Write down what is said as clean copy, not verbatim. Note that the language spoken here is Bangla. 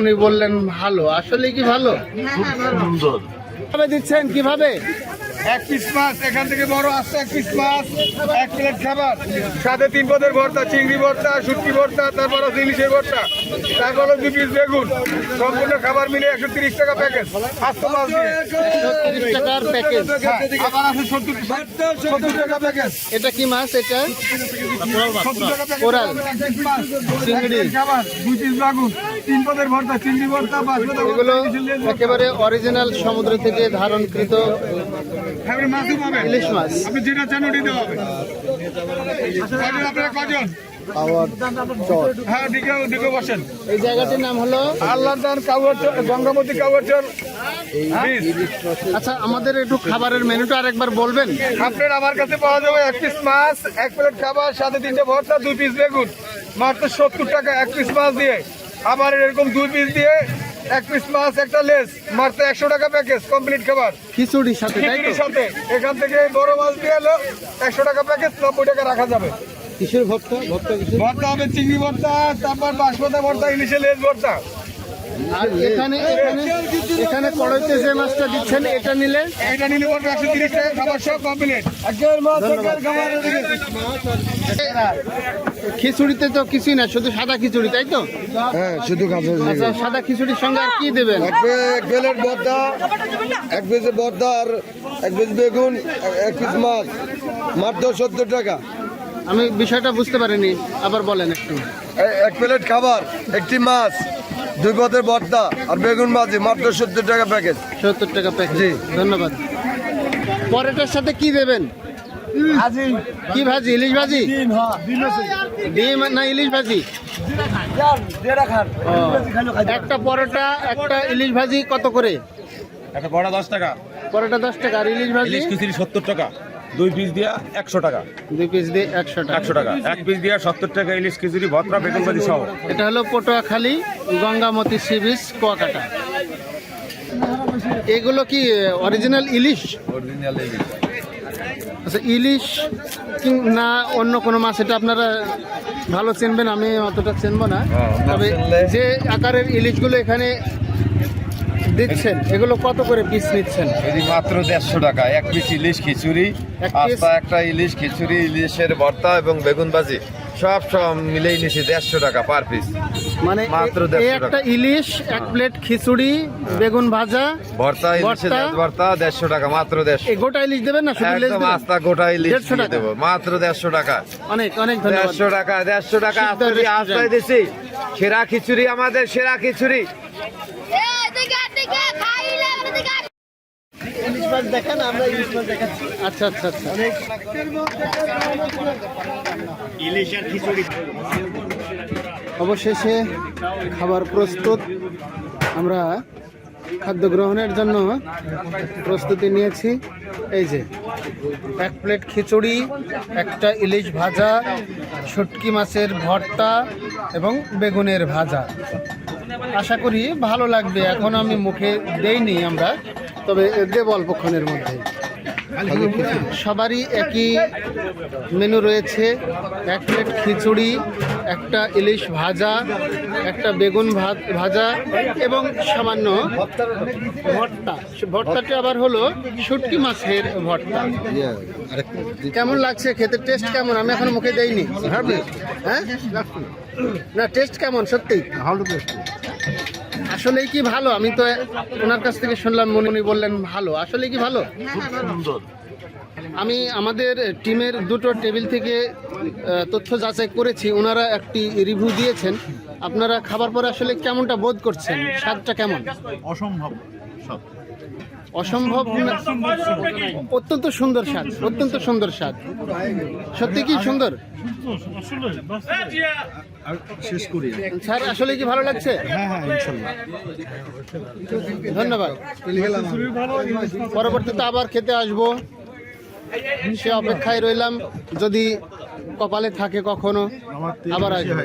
উনি বললেন ভালো, আসলে কি ভালো? সুন্দর কিভাবে দিচ্ছেন, কিভাবে? এক পিস মাছ এখান থেকে বড় আসছে, এক পিস মাছ, এক প্লেট খাবার, সাথে 3 পদের ভর্তা, চিংড়ি ভর্তা, শুটকি ভর্তা, তারপর আছে ইলিশের ভর্তা, তারপর 2 পিস বেগুন, সম্পূর্ণ খাবার মিলে 130 টাকা প্যাকেজ। আস্ত মাছ দিয়ে 30 টাকার প্যাকেজ। আবার আছে 70 টাকা প্যাকেজ। এটা কি মাছ? এটা 70 টাকা প্যাকেজ। কোরাল, এক পিস মাছ, চিংড়ি। খাবার, 2 পিস বেগুন, 3 পদের ভর্তা, চিংড়ি ভর্তা, 5 পদের ভর্তা, এগুলো ইলিশের লেজ ভর্তা। একেবারে অরিজিনাল সমুদ্র থেকে ধারণকৃত হ্যাঁ, মাছই পাবেন। ইলিশ মাছ। আপনি যেটা চান ওটাই দেওয়া হবে। আপনারা কজন? হ্যাঁ, দিকে বসেন। এই জায়গাটির নাম হলো আল্লাহর দান কাউয়ারচর, গঙ্গামতি কাউয়ারচর। আচ্ছা, আমাদের একটু খাবারের মেনুটা আরেকবার বলবেন? আপনার আমার কাছে পাওয়া যাবে 1 পিস মাছ, 1 প্লেট খাবার, সাথে 3টে ভর্তা, 2 পিস বেগুন, মাত্র 70 টাকা 1 পিস মাছ দিয়ে। আবার এরকম 2 পিস দিয়ে 1 পিস মাছ, একটা লেস, মাত্র 100 টাকা প্যাকেজ, কমপ্লিট খাবার খিচুড়ির সাথে, তাই তো? খিচুড়ির সাথে। এখান থেকে বড় মাছ দিয়ে এলো 100 টাকা প্যাকেজ, 90 টাকা রাখা যাবে। কিসের ভর্তা? ভর্তা কিসের? ভর্তা হবে চিংড়ি ভর্তা, তারপর বাঁশপাতা ভর্তা, ইলিশের লেজ ভর্তা। আর এখানে এখানে এখানে কড়াইতে যে মাছটা দিচ্ছেন, এটা নিলে এটা নিলে পড়বে 130 টাকা, খাবার সব কমপ্লিট। খিচুড়িতে তো কিছুই না, শুধু সাদা খিচুড়ি, তাই তো? হ্যাঁ শুধু কাঁচা আচ্ছা, সাদা খিচুড়ির সঙ্গে আর কি দেবেন? এক প্লেট ভর্তা, 1 পিস ভর্তা আর 1 পিস বেগুন, 1 পিস মাছ, মাত্র 70 টাকা। আমি বিষয়টা বুঝতে পারিনি, আবার বলেন একটু। 1 প্লেট খাবার, 1টি মাছ, 2 পদের ভর্তা আর বেগুন ভাজি, মাত্র 70 টাকা প্যাকেজ। 70 টাকা প্যাকেজ। ধন্যবাদ। পরেটার সাথে কি দেবেন? কি ভাজি? ইলিশ ভাজি? ডিম না ইলিশ ভাজি? ও, একটা পরোটা, একটা ইলিশ ভাজি কত করে? একটা বড়া 10 টাকা, পরোটা 10 টাকা, আর ইলিশ ভাজি ইলিশ খিচুড়ি 70 টাকা, 2 পিস দিয়া 100 টাকা, 2 পিস দিয়ে 100 টাকা। 100 টাকা, 1 পিস দিয়া 70 টাকা, ইলিশ খিচুড়ি ভর্তা বেগুন ভাজি সহ। এটা হলো পটুয়াখালী গঙ্গামতি সি বিচ, কুয়াকাটা। এগুলো কি অরিজিনাল ইলিশ? আচ্ছা, ইলিশ না অন্য কোনো মাছ, এটা আপনারা ভালো চিনবেন, আমি অতটা চিনবো না। তবে যে আকারের ইলিশগুলো এখানে দিচ্ছেন, এগুলো কত করে পিস নিচ্ছেন? এটি মাত্র 150 টাকা, 1 পিস ইলিশ খিচুড়ি, এক piece? আস্তা একটা ইলিশ খিচুড়ি, ইলিশের ভর্তা এবং বেগুন ভাজি সব মিলেই নিছি 150 টাকা পার পিস। মানে মাত্র এই 150 একটা টাকা। ইলিশ, 1 প্লেট খিচুড়ি, বেগুন ভাজা, ভর্তা ইলিশের ভর্তা? ভর্তা 150 টাকা, মাত্র 150। এই গোটা ইলিশ দেবেন না শুধু লেজ একদম দেবেন? আস্তা গোটা ইলিশ 150 টাকা? দেবো, মাত্র 150 টাকা। অনেক অনেক ধন্যবাদ। 150 টাকা, 150 টাকা সিদ্ধ আস্তা দিয়ে restaurant। আস্তায় দিছি। সেরা খিচুড়ি, আমাদের সেরা খিচুড়ি। ইলিশ মাছ দেখান, আমরা ইলিশ মাছ দেখাচ্ছি। আচ্ছা আচ্ছা আচ্ছা। অবশেষে খাবার প্রস্তুত। আমরা খাদ্য গ্রহণের জন্য প্রস্তুতি নিয়েছি। এই যে 1 প্লেট খিচুড়ি, একটা ইলিশ ভাজা, শুটকি মাছের ভর্তা এবং বেগুনের ভাজা। আশা করি ভালো লাগবে। এখন আমি মুখে দেইনি আমরা, তবে দেব অল্পক্ষণের মধ্যে। সবারই একই মেনু রয়েছে, 1 প্লেট খিচুড়ি, একটা ইলিশ ভাজা, একটা বেগুন ভাজা এবং সামান্য ভর্তা। ভর্তাটা আবার হলো শুটকি মাছের ভর্তা। কেমন লাগছে খেতে? টেস্ট কেমন? আমি এখন মুখে দেইনি। হ্যাঁ, না টেস্ট কেমন সত্যি? আসলেই কি ভালো? আমি তো ওনার কাছ থেকে শুনলাম, উনি বললেন ভালো, আসলে কি ভালো? সুন্দর। আমি আমাদের টিমের 2টো টেবিল থেকে তথ্য যাচাই করেছি, ওনারা একটি রিভিউ দিয়েছেন। আপনারা খাবার পরে আসলে কেমনটা বোধ করছেন? স্বাদটা কেমন? অসম্ভব সব। অসম্ভব না- অত্যন্ত সুন্দর স্বাদ, অত্যন্ত সুন্দর স্বাদ। সত্যি কি সুন্দর? শেষ করি। স্যার আসলে কি ভালো লাগছে? ধন্যবাদ। পরবর্তীতে আবার খেতে আসবো, সে অপেক্ষায় রইলাম। যদি কপালে থাকে কখনো আবার আসবো।